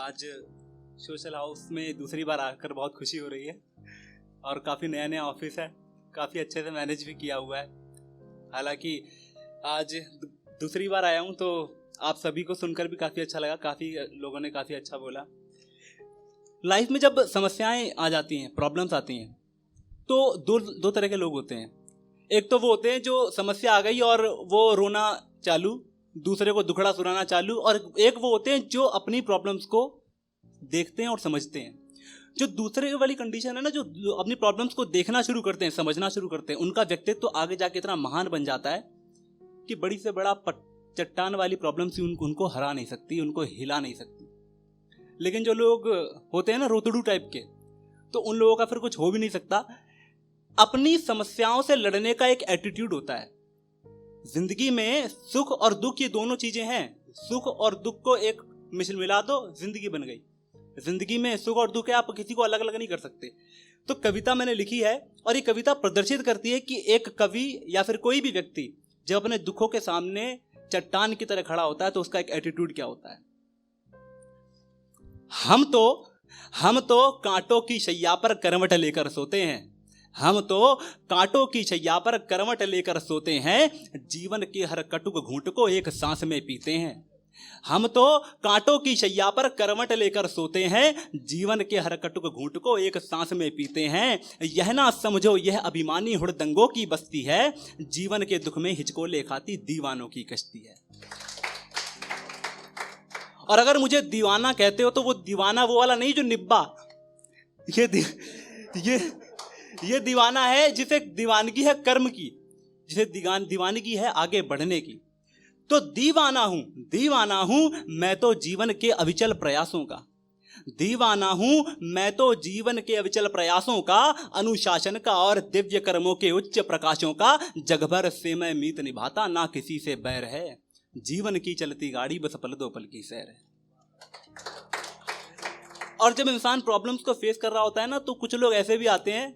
आज social house में दूसरी बार आकर बहुत खुशी हो रही है और काफ़ी नया नया ऑफिस है, काफ़ी अच्छे से मैनेज भी किया हुआ है। हालांकि आज दूसरी बार आया हूँ तो आप सभी को सुनकर भी काफ़ी अच्छा लगा, काफ़ी लोगों ने काफ़ी अच्छा बोला। लाइफ में जब समस्याएं आ जाती हैं, प्रॉब्लम्स आती हैं, तो दो तरह के लोग होते हैं। एक तो वो होते हैं जो समस्या आ गई और वो रोना चालू, दूसरे को दुखड़ा सुनाना चालू, और एक वो होते हैं जो अपनी प्रॉब्लम्स को देखते हैं और समझते हैं। जो दूसरे वाली कंडीशन है ना, जो अपनी प्रॉब्लम्स को देखना शुरू करते हैं, समझना शुरू करते हैं, उनका व्यक्तित्व तो आगे जाके इतना महान बन जाता है कि बड़ी से बड़ा चट्टान वाली प्रॉब्लम्स उनको हरा नहीं सकती, उनको हिला नहीं सकती। लेकिन जो लोग होते हैं ना रोतड़ू टाइप के, तो उन लोगों का फिर कुछ हो भी नहीं सकता। अपनी समस्याओं से लड़ने का एक एटीट्यूड होता है। जिंदगी में सुख और दुख ये दोनों चीजें हैं। सुख और दुख को एक मिला दो, जिंदगी बन गई। जिंदगी में सुख और दुख है, आप किसी को अलग अलग नहीं कर सकते। तो कविता मैंने लिखी है और ये कविता प्रदर्शित करती है कि एक कवि या फिर कोई भी व्यक्ति जब अपने दुखों के सामने चट्टान की तरह खड़ा होता है तो उसका एक एटीट्यूड क्या होता है। हम तो कांटों की शैया पर करवट लेकर सोते हैं। हम तो कांटों की शैया पर करवट लेकर सोते हैं, जीवन के हर कटुक घूंट को एक सांस में पीते हैं। हम तो कांटों की शैया पर करवट लेकर सोते हैं, जीवन के हर कटुक घूंट को एक सांस में पीते हैं। यह ना समझो यह अभिमानी हुड़दंगों की बस्ती है, जीवन के दुख में हिचकोले खाती दीवानों की कश्ती है। और अगर मुझे दीवाना कहते हो तो वो दीवाना वो वाला नहीं जो निब्बा, ये दीवाना है जिसे दीवानगी है कर्म की, जिसे दीवानगी है आगे बढ़ने की। तो दीवाना हूं मैं तो जीवन के अविचल प्रयासों का। दीवाना हूं मैं तो जीवन के अविचल प्रयासों का, अनुशासन का और दिव्य कर्मों के उच्च प्रकाशों का। जगभर से मैं मीत निभाता, ना किसी से बैर है, जीवन की चलती गाड़ी बस पल दो पल की सैर है। और जब इंसान प्रॉब्लम्स को फेस कर रहा होता है ना, तो कुछ लोग ऐसे भी आते हैं,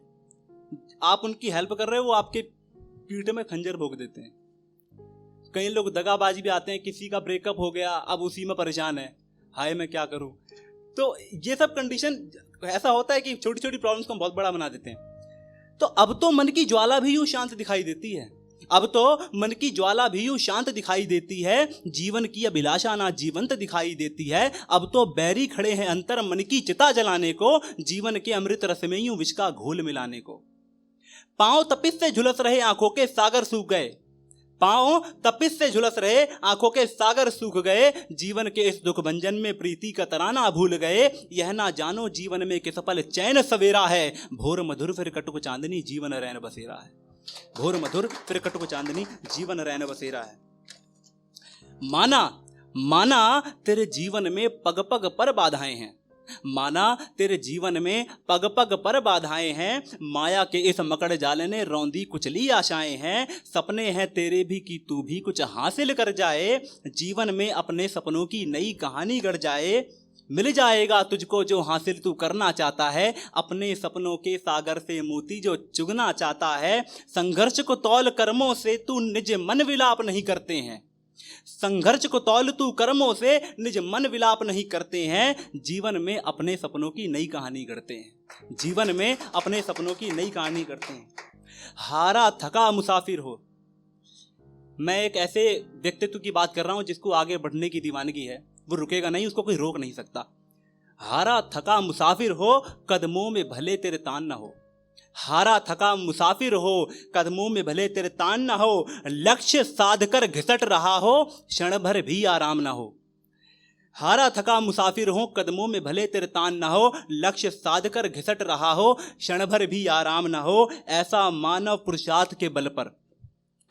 आप उनकी हेल्प कर रहे हो, वो आपके पीठ में खंजर भोंक देते हैं। कई लोग दगाबाजी भी आते हैं, किसी का ब्रेकअप हो गया, अब उसी में परेशान है, हाय मैं क्या करूं। तो ये सब कंडीशन ऐसा होता है कि छोटी छोटी प्रॉब्लम्स को हम बहुत बड़ा बना देते हैं। तो अब तो मन की ज्वाला भी यूं शांत दिखाई देती है, अब तो मन की ज्वाला भी यूं शांत दिखाई देती है, जीवन की अभिलाषा ना जीवंत दिखाई देती है। अब तो बैरी खड़े हैं अंतर मन की चिता जलाने को, जीवन के अमृत रस में यूं विष का घोल मिलाने को। पांव तपिश से झुलस रहे आंखों के सागर सूख गए, पांव तपिश से झुलस रहे आंखों के सागर सूख गए, जीवन के इस दुख भंजन में प्रीति का तराना भूल गए। यह ना जानो जीवन में किस पल चैन सवेरा है, भोर मधुर फिर कटुक चांदनी जीवन रैन बसेरा है। भोर मधुर फिर कटुक चांदनी जीवन रैन बसेरा है। माना तेरे जीवन में पग पग पर बाधाएं हैं, माना तेरे जीवन में पग पग पर बाधाएं हैं। माया के इस मकड़ जाले ने रौंदी कुचली आशाएं हैं, सपने हैं तेरे भी कि तू भी कुछ हासिल कर जाए, जीवन में अपने सपनों की नई कहानी गढ़ जाए। मिल जाएगा तुझको जो हासिल तू करना चाहता है, अपने सपनों के सागर से मोती जो चुगना चाहता है। संघर्ष को तौल कर्मों से तू निज मन विलाप नहीं करते हैं, संघर्ष को तौल तू कर्मों से निज मन विलाप नहीं करते हैं, जीवन में अपने सपनों की नई कहानी गढ़ते हैं, जीवन में अपने सपनों की नई कहानी गढ़ते हैं। हारा थका मुसाफिर हो, मैं एक ऐसे व्यक्तित्व की बात कर रहा हूं जिसको आगे बढ़ने की दीवानगी है, वो रुकेगा नहीं, उसको कोई रोक नहीं सकता। हारा थका मुसाफिर हो, कदमों में भले तेरे तान ना हो, हारा थका मुसाफिर हो, कदमों में भले तेरे तान ना हो। लक्ष्य साध कर घिसट रहा हो, क्षण भर भी आराम ना हो। हारा थका मुसाफिर हो, कदमों में भले तेरे तान ना हो, लक्ष्य साध कर घिसट रहा हो, क्षण भर भी आराम ना हो। ऐसा मानव पुरुषार्थ के बल पर,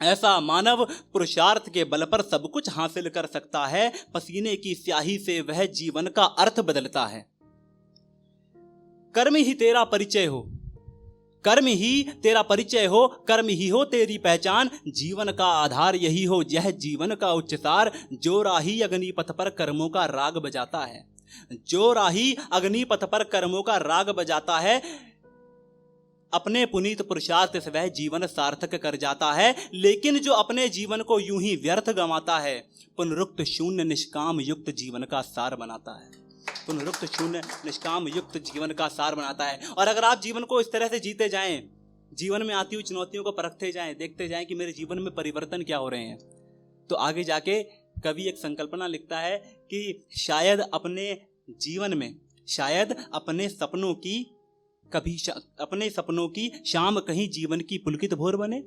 ऐसा मानव पुरुषार्थ के बल पर सब कुछ हासिल कर सकता है, पसीने की स्याही से वह जीवन का अर्थ बदलता है। कर्म ही तेरा परिचय हो, कर्म ही तेरा परिचय हो, कर्म ही हो तेरी पहचान, जीवन का आधार यही हो यह जीवन का उच्च सार। जो राही अग्निपथ पर कर्मों का राग बजाता है, जो राही अग्निपथ पर कर्मों का राग बजाता है, अपने पुनीत पुरुषार्थ से वह जीवन सार्थक कर जाता है। लेकिन जो अपने जीवन को यूं ही व्यर्थ गंवाता है, पुनरुक्त शून्य निष्काम युक्त जीवन का सार बनाता है। पुनरुक्त शून्य निष्काम युक्त जीवन का सार बनाता है। और अगर आप जीवन को इस तरह से जीते जाएं, जीवन में आती हुई चुनौतियों को परखते जाएं, देखते जाएं कि मेरे जीवन में परिवर्तन क्या हो रहे हैं, तो आगे जाके कवि एक संकल्पना लिखता है कि शायद अपने जीवन में, शायद अपने सपनों की शाम कहीं जीवन की पुलकित भोर बने।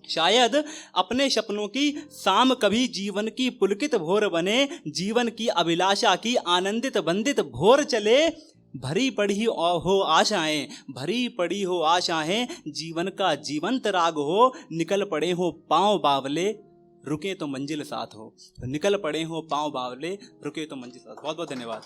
शायद अपने सपनों की शाम कभी जीवन की पुलकित भोर बने, जीवन की अभिलाषा की आनंदित बंदित भोर चले। भरी पड़ी हो आशाएं, भरी पड़ी हो आशाएं, जीवन का जीवंत राग हो, निकल पड़े हो पांव बावले, रुके तो मंजिल साथ हो। निकल पड़े हो पांव बावले, रुके तो मंजिल साथ। बहुत बहुत धन्यवाद।